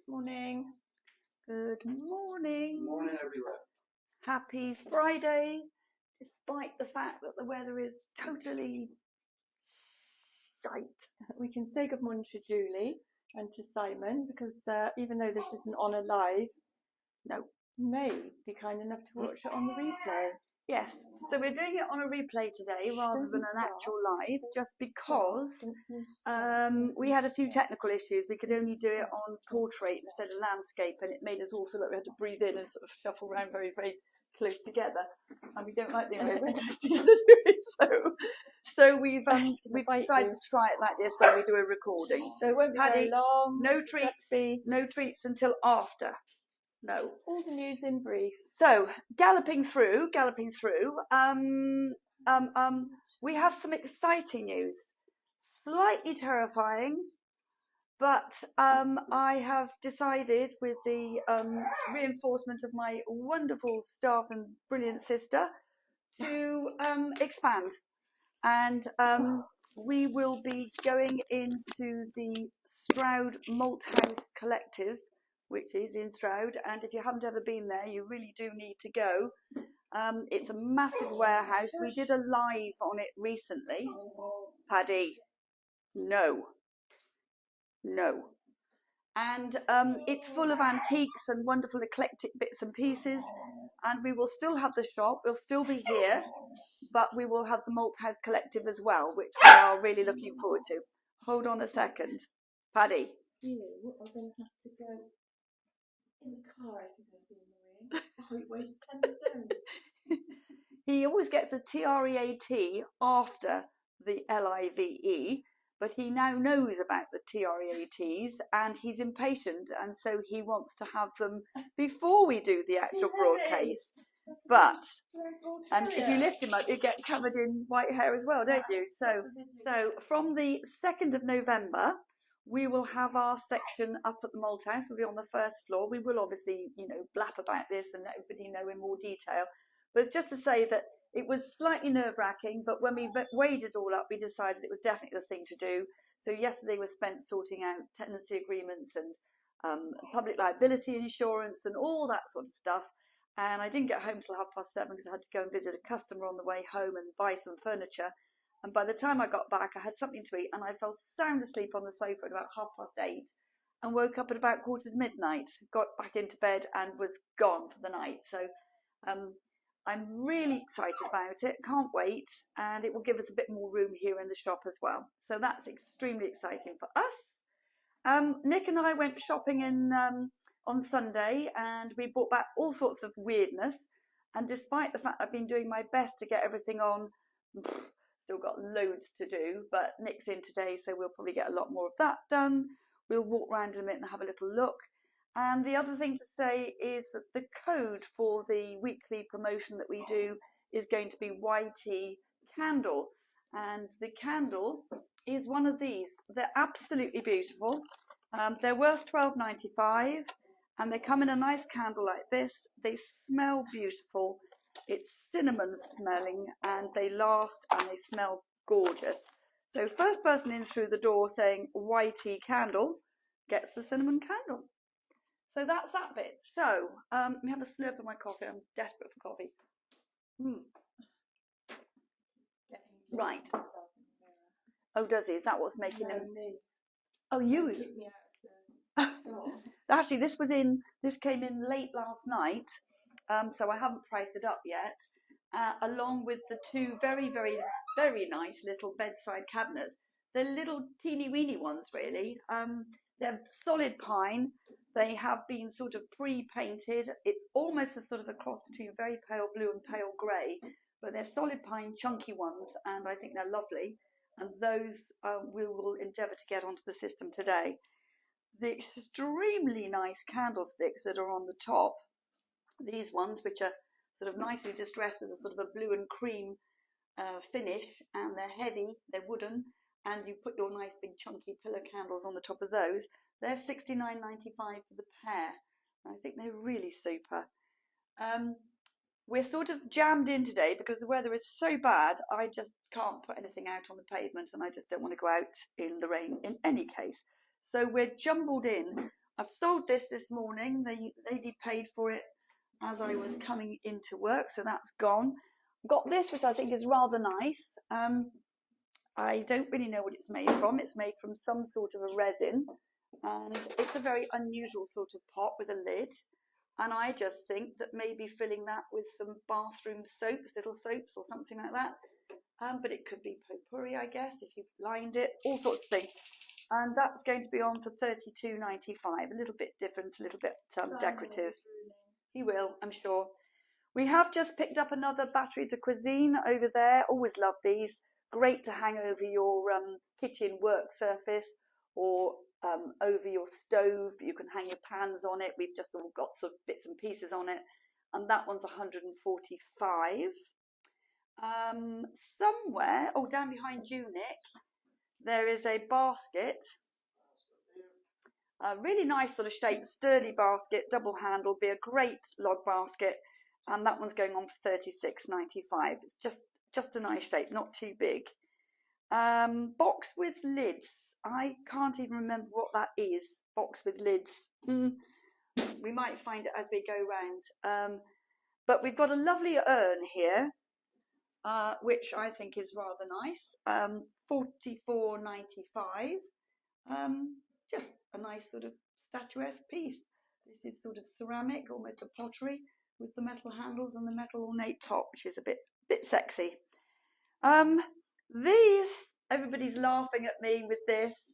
Morning. Good morning. Morning everywhere. Happy Friday, despite the fact that the weather is totally shite. We can say good morning to Julie and to Simon because even though this isn't on a live, you may be kind enough to watch it on the replay. Yes, so we're doing it on a replay today rather than an actual live, just because we had a few technical issues. We could only do it on portrait instead of landscape, and it made us all feel like we had to breathe in and sort of shuffle around very, very close together. And we don't like being very, very close together, do we? So we've decided to try it like this when we do a recording. So it won't be very long. No treats until after. No. All the news in brief. So, galloping through, we have some exciting news. Slightly terrifying, but I have decided, with the reinforcement of my wonderful staff and brilliant sister, to expand. And we will be going into the Stroud Malt House Collective, which is in Stroud, and if you haven't ever been there, you really do need to go. It's a massive warehouse. We did a live on it recently. Paddy, no. And it's full of antiques and wonderful eclectic bits and pieces, and we will still have the shop. We'll still be here, but we will have the Malt House Collective as well, which we are really looking forward to. Hold on a second. Paddy. I'm going to have to go in the car. I think I've been annoying. Oh, he weighs 10 stone. He always gets a TREAT after the LIVE, but he now knows about the TREATs and he's impatient, and so he wants to have them before we do the actual broadcast. But and if you lift him up, you get covered in white hair as well, don't you? So from the 2nd of November, we will have our section up at the Malt House. We'll be on the first floor. We will obviously, blap about this and let everybody know in more detail. But just to say that it was slightly nerve-wracking, but when we weighed it all up, we decided it was definitely the thing to do. So yesterday was spent sorting out tenancy agreements and public liability insurance and all that sort of stuff. And I didn't get home till 7:30 because I had to go and visit a customer on the way home and buy some furniture. And by the time I got back, I had something to eat, and I fell sound asleep on the sofa at about 8:30 and woke up at about 7:45, got back into bed and was gone for the night. So I'm really excited about it, can't wait, and it will give us a bit more room here in the shop as well. So that's extremely exciting for us. Nick and I went shopping on Sunday, and we brought back all sorts of weirdness, and despite the fact I've been doing my best to get everything on, still got loads to do, but Nick's in today, so we'll probably get a lot more of that done. We'll walk around in a minute and have a little look. And the other thing to say is that the code for the weekly promotion that we do is going to be YT Candle. And the candle is one of these. They're absolutely beautiful. They're worth £12.95, and they come in a nice candle like this. They smell beautiful. It's cinnamon smelling, and they last, and they smell gorgeous. So first person in through the door saying YT Candle gets the cinnamon candle. So that's that bit. So let me have a slurp of my coffee. I'm desperate for coffee. Right. Oh, does he? Is that what's making him? Oh, you. Actually, this came in late last night, so I haven't priced it up yet. Along with the two very, very, very nice little bedside cabinets. They're little teeny weeny ones, really. They're solid pine. They have been sort of pre-painted. It's almost a sort of a cross between very pale blue and pale grey, but they're solid pine, chunky ones, and I think they're lovely. And those we will endeavour to get onto the system today. The extremely nice candlesticks that are on the top, these ones, which are sort of nicely distressed with a sort of a blue and cream finish, and they're heavy, they're wooden, and you put your nice big chunky pillar candles on the top of those. They're £69.95 for the pair. I think they're really super. We're sort of jammed in today because the weather is so bad. I just can't put anything out on the pavement, and I just don't want to go out in the rain in any case. So we're jumbled in I've sold this morning. The lady paid for it as I was coming into work, so that's gone. I've got this, which I think is rather nice. I don't really know what it's made from. It's made from some sort of a resin, and it's a very unusual sort of pot with a lid. And I just think that maybe filling that with some bathroom soaps, little soaps or something like that. But it could be potpourri, I guess, if you've lined it, all sorts of things. And that's going to be on for £32.95, a little bit different, a little bit decorative. You will, I'm sure. We have just picked up another batterie de cuisine over there. Always love these. Great to hang over your kitchen work surface or over your stove. You can hang your pans on it. We've just all got some bits and pieces on it. And that one's 145. Somewhere, down behind you, Nick, there is a basket. A really nice sort of shape, sturdy basket, double handled, be a great log basket. And that one's going on for £36.95. It's just a nice shape, not too big. Box with lids. I can't even remember what that is. Box with lids. We might find it as we go round. But we've got a lovely urn here, which I think is rather nice. £44.95. Just a nice sort of statuesque piece. This is sort of ceramic, almost a pottery, with the metal handles and the metal ornate top, which is a bit sexy. These, everybody's laughing at me with this.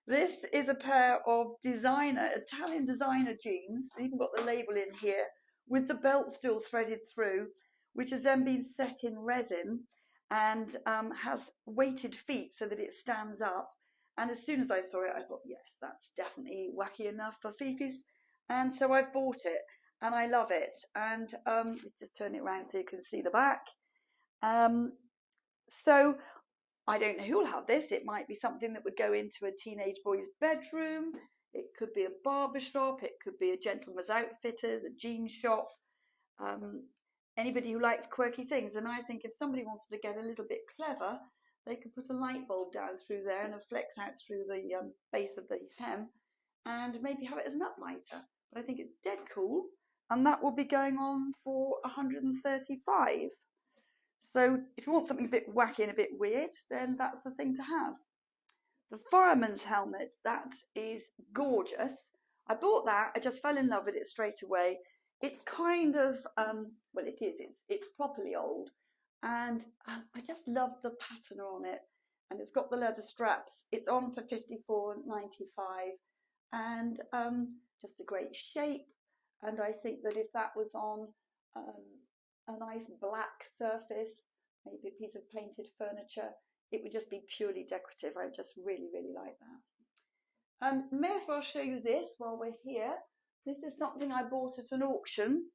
This is a pair of Italian designer jeans. They've even got the label in here, with the belt still threaded through, which has then been set in resin and has weighted feet so that it stands up. And as soon as I saw it, I thought, yes, that's definitely wacky enough for Fifi's. And so I bought it, and I love it. And let's just turn it around so you can see the back. So I don't know who'll have this. It might be something that would go into a teenage boy's bedroom. It could be a barber shop. It could be a gentleman's outfitters, a jean shop. Anybody who likes quirky things. And I think if somebody wanted to get a little bit clever, they could put a light bulb down through there and a flex out through the base of the hem and maybe have it as an uplighter. But I think it's dead cool. And that will be going on for 135. So if you want something a bit wacky and a bit weird, then that's the thing to have. The fireman's helmet, that is gorgeous. I bought that. I just fell in love with it straight away. It's kind of, well, it is. It's properly old. And I just love the pattern on it. And it's got the leather straps. It's on for £54.95. And just a great shape. And I think that if that was on a nice black surface, maybe a piece of painted furniture, it would just be purely decorative. I just really, really like that. May as well show you this while we're here. This is something I bought at an auction.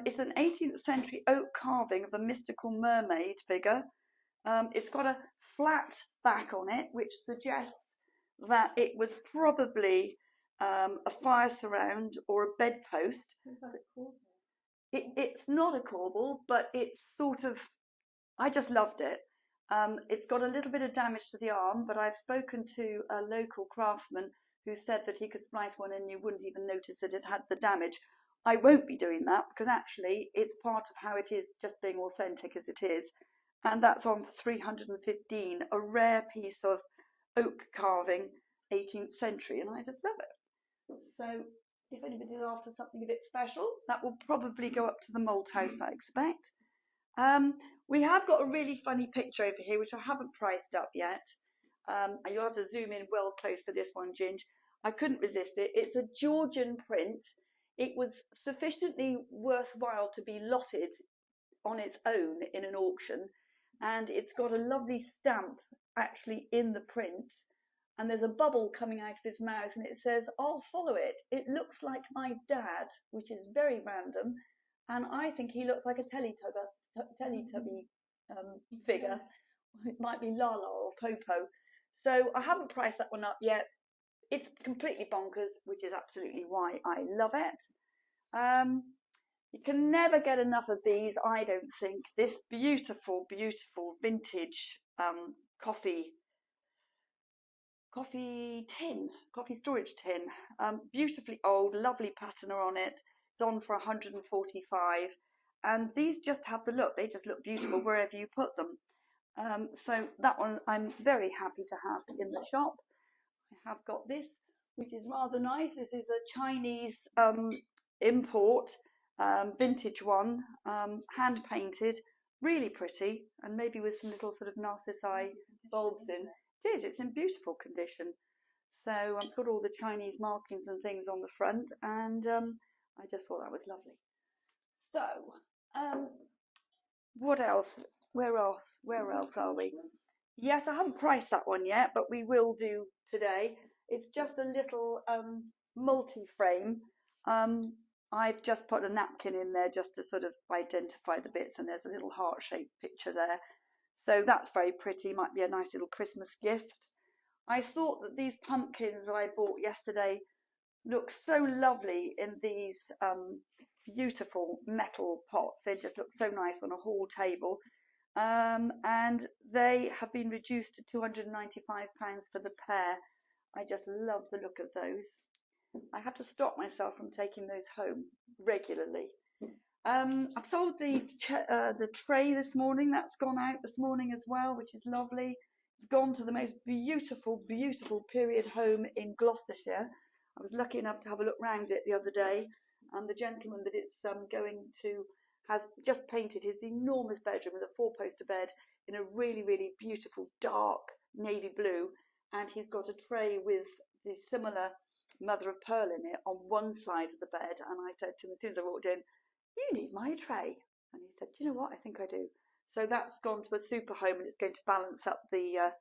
It's an 18th century oak carving of a mystical mermaid figure. It's got a flat back on it, which suggests that it was probably a fire surround or a bedpost. Is that a corbel? It's not a corbel, but it's sort of, I just loved it. It's got a little bit of damage to the arm, but I've spoken to a local craftsman who said that he could splice one and you wouldn't even notice that it had the damage. I won't be doing that because actually it's part of how it is, just being authentic as it is. And that's on for £315, a rare piece of oak carving, 18th century, and I just love it. So if anybody's after something a bit special, that will probably go up to the Malt House, I expect. We have got a really funny picture over here, which I haven't priced up yet. You'll have to zoom in well close for this one, Ginge. I couldn't resist it. It's a Georgian print. It was sufficiently worthwhile to be lotted on its own in an auction. And it's got a lovely stamp actually in the print. And there's a bubble coming out of his mouth and it says, "I'll follow it. It looks like my dad," which is very random. And I think he looks like a Teletubby figure. It might be Lala or Popo. So I haven't priced that one up yet. It's completely bonkers, which is absolutely why I love it. You can never get enough of these, I don't think. This beautiful, beautiful vintage coffee coffee storage tin. Beautifully old, lovely patina on it. It's on for 145, and these just have the look. They just look beautiful wherever you put them. So that one I'm very happy to have in the shop. I have got this, which is rather nice. This is a Chinese import, vintage one, hand painted, really pretty, and maybe with some little sort of narcissi bulbs in. It is, it's in beautiful condition. So I've got all the Chinese markings and things on the front, and I just thought that was lovely. So, what else? Where else are we? Yes, I haven't priced that one yet, but we will do today. It's just a little multi-frame. I've just put a napkin in there just to sort of identify the bits, and there's a little heart-shaped picture there. So that's very pretty, might be a nice little Christmas gift. I thought that these pumpkins that I bought yesterday look so lovely in these beautiful metal pots. They just look so nice on a hall table. And they have been reduced to £295 for the pair. I just love the look of those. I have to stop myself from taking those home regularly. I've sold the tray this morning. That's gone out this morning as well, which is lovely. It's gone to the most beautiful, beautiful period home in Gloucestershire. I was lucky enough to have a look round it the other day, and the gentleman that it's going to has just painted his enormous bedroom with a 4-poster bed in a really, really beautiful dark navy blue, and he's got a tray with the similar mother of pearl in it on one side of the bed. And I said to him as soon as I walked in, "You need my tray." And he said, "Do you know what? I think I do." So that's gone to a super home, and it's going to balance up the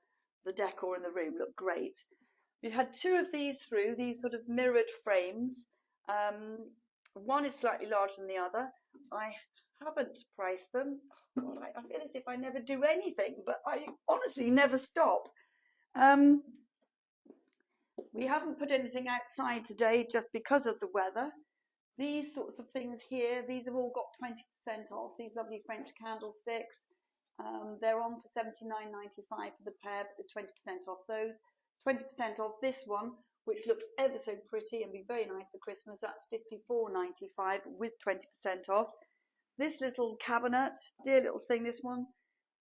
decor in the room. Look great. We've had 2 of these through, these sort of mirrored frames. One is slightly larger than the other. I haven't priced them. Oh God, I feel as if I never do anything, but I honestly never stop. We haven't put anything outside today just because of the weather. These sorts of things here, these have all got 20% off. These lovely French candlesticks. They're on for £79.95 for the pair, but there's 20% off those. 20% off this one, which looks ever so pretty and be very nice for Christmas. That's £54.95 with 20% off. This little cabinet, dear little thing, this one,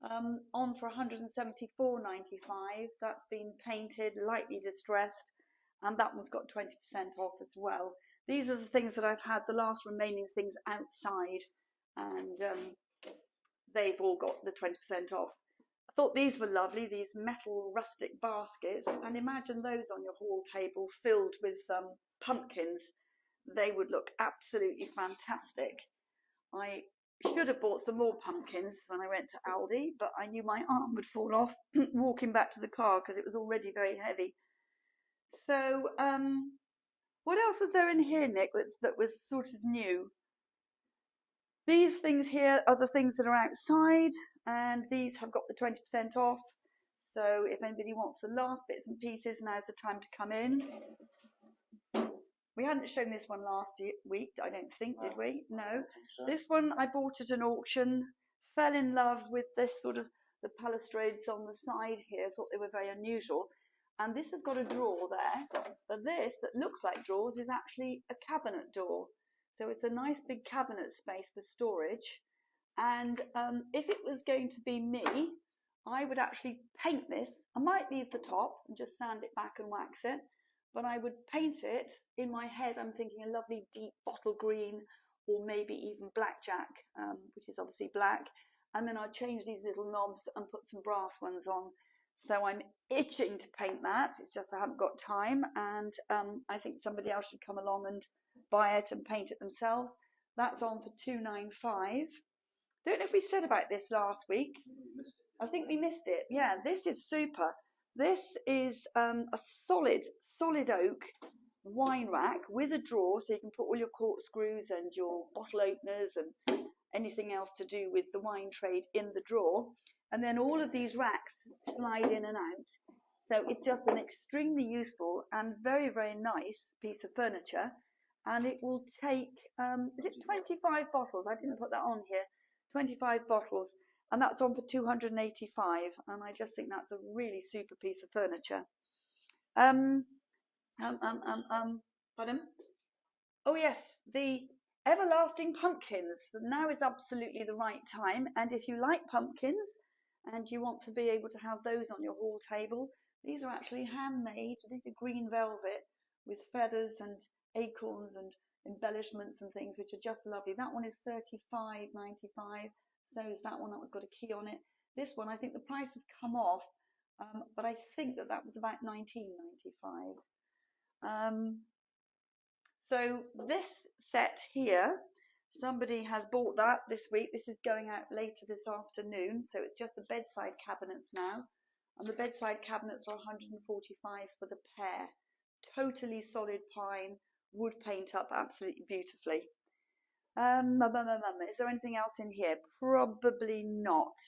on for £174.95. That's been painted, lightly distressed, and that one's got 20% off as well. These are the things that I've had, the last remaining things outside, and they've all got the 20% off. I thought these were lovely, these metal rustic baskets, and imagine those on your hall table filled with pumpkins. They would look absolutely fantastic. I should have bought some more pumpkins when I went to Aldi, but I knew my arm would fall off walking back to the car because it was already very heavy. So, what else was there in here, Nick, that was sort of new? These things here are the things that are outside, and these have got the 20% off. So if anybody wants the last bits and pieces, now's the time to come in. We hadn't shown this one last week, I don't think, did we? No. This one I bought at an auction, fell in love with this sort of, the balustrades on the side here, thought they were very unusual. And this has got a drawer there, but this that looks like drawers is actually a cabinet door. So it's a nice big cabinet space for storage. And if it was going to be me, I would actually paint this. I might leave the top and just sand it back and wax it, but I would paint it. In my head, I'm thinking a lovely deep bottle green, or maybe even blackjack, which is obviously black. And then I'd change these little knobs and put some brass ones on. So I'm itching to paint that. It's just I haven't got time, and I think somebody else should come along and buy it and paint it themselves. That's on for £295. Don't know if we said about this last week. I think we missed it. Yeah, this is super. This is a solid oak wine rack with a drawer, so you can put all your corkscrews and your bottle openers and anything else to do with the wine trade in the drawer. And then all of these racks slide in and out. So it's just an extremely useful and very, very nice piece of furniture. And it will take, is it 25 bottles? I didn't put that on here. 25 bottles. And that's on for £285. And I just think that's a really super piece of furniture. Pardon? Oh yes, the everlasting pumpkins. Now is absolutely the right time, and if you like pumpkins and you want to be able to have those on your hall table, these are actually handmade. These are green velvet with feathers and acorns and embellishments and things, which are just lovely. That one is $35.95. So is that one. That one's got a key on it. This one, I think the price has come off, but I think that was about $19.95. So this set here, somebody has bought that this week. This is going out later this afternoon. So it's just the bedside cabinets now. And the bedside cabinets are $145 for the pair. Totally solid pine, wood paint up absolutely beautifully. Is there anything else in here? Probably not.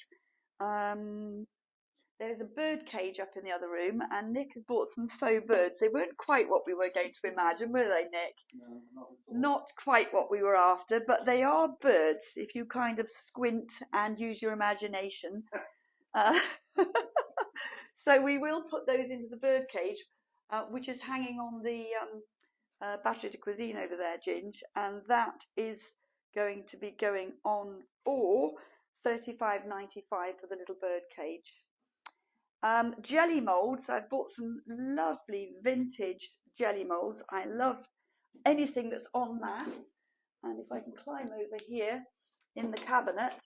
There's a bird cage up in the other room, and Nick has bought some faux birds. They weren't quite what we were going to imagine, were they, Nick? No, not quite what we were after, but they are birds if you kind of squint and use your imagination. So we will put those into the bird cage, which is hanging on the batterie de cuisine over there, Ginge, and that is going to be going on for $35.95 for the little bird cage. Jelly molds. I've bought some lovely vintage jelly molds. I love anything that's en masse. And if I can climb over here in the cabinet,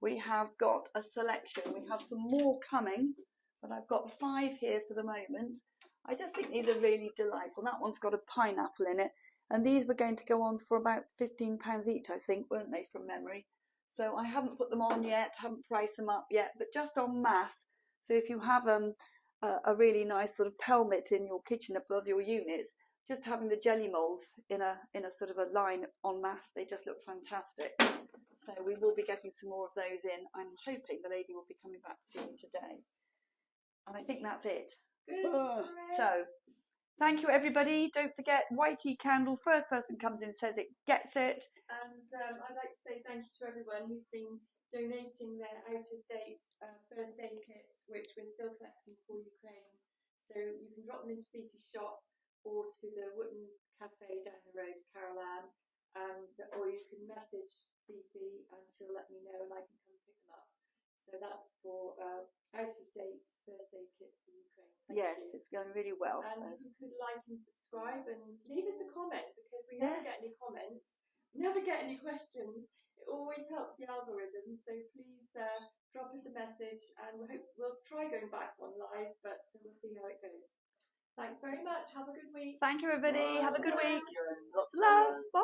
we have got a selection. We have some more coming, but I've got 5 here for the moment. I just think these are really delightful. That one's got a pineapple in it, and these were going to go on for about £15 each, I think, weren't they, from memory? So I haven't put them on yet, haven't priced them up yet, but just en masse. So if you have a really nice sort of pelmet in your kitchen above your units, just having the jelly molds in a sort of a line en masse, they just look fantastic. So we will be getting some more of those in. I'm hoping the lady will be coming back soon today. And I think that's it. So thank you, everybody. Don't forget Whitey candle. First person comes in says it gets it. And I'd like to say thank you to everyone who's been donating their out-of-date first aid kits, which we're still collecting for Ukraine. So you can drop them into Fifi's shop or to the Wotton Cafe down the road, Carol Ann, or you can message Fifi and she'll let me know and I can come pick them up. So that's for out-of-date first aid kits for Ukraine. Yes, it's going really well. And if you could like and subscribe and leave us a comment, because we never get any comments, never get any questions. It always helps the algorithm. So please drop us a message, and we'll try going back on live, but we'll see how it goes. Thanks very much. Have a good week. Thank you, everybody. Bye. Have a good week. Bye. Lots of love. Bye.